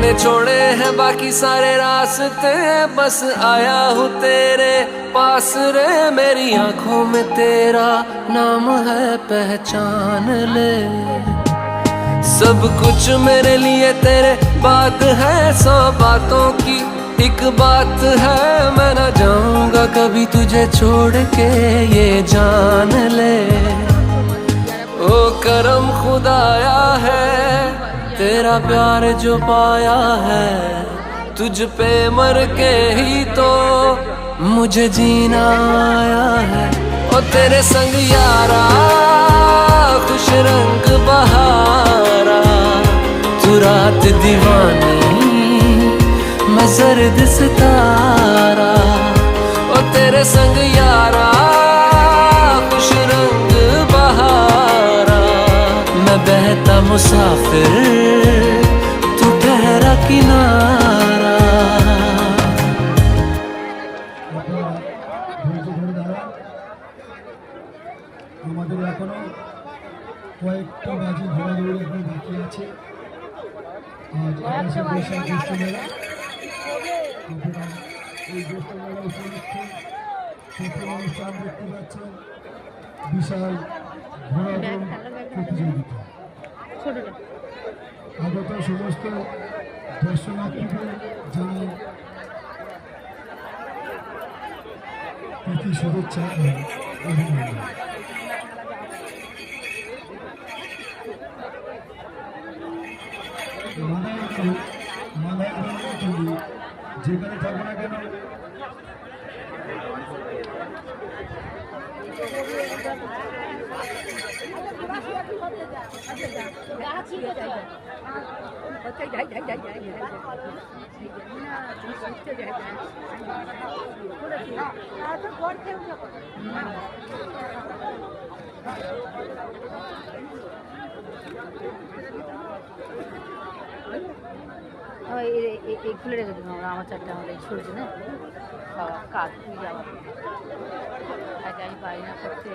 मैंने छोड़े हैं बाकी सारे रास्ते, बस आया हूँ तेरे पास रे। मेरी आंखों में तेरा नाम है, पहचान ले। सब कुछ मेरे लिए तेरे बात है, 100 बातों की एक बात है। मैं न जाऊंगा कभी तुझे छोड़ के, ये जान ले। ओ करम खुदाया है, तेरा प्यार जो पाया है। तुझ पे मर के ही तो मुझे जीना आया है। ओ तेरे संग यारा खुश रंग बहारा, तू रात दीवानी मैं जर्द सितारा। ओ तेरे संग यारा खुश रंग बहारा, मैं बहता मुसाफिर तू ठहरा किनारा। আমাদের এখনো কয়েকটা বাজি ঘোরাঘুরি এখন বাকি আছে। আজ 28শে বৈশাখ জ্যৈষ্ঠ মেলা। আপনারা এই জ্যৈষ্ঠ মেলা উপলক্ষে প্রথম অনুষ্ঠান দেখতে পাচ্ছেন বিশাল ঘোরাঘুরি প্রতিযোগিতা। আগত সমস্ত দর্শনার্থীদের জানাই প্রীতি শুভেচ্ছা অভিনন্দন। যেখানে থাকবো না কেন খুলে রেখে দেবো আমার চারটে আমাদের ছুটছে না বাবা কাজ তুই যাওয়া একা আমি পারি না করতে।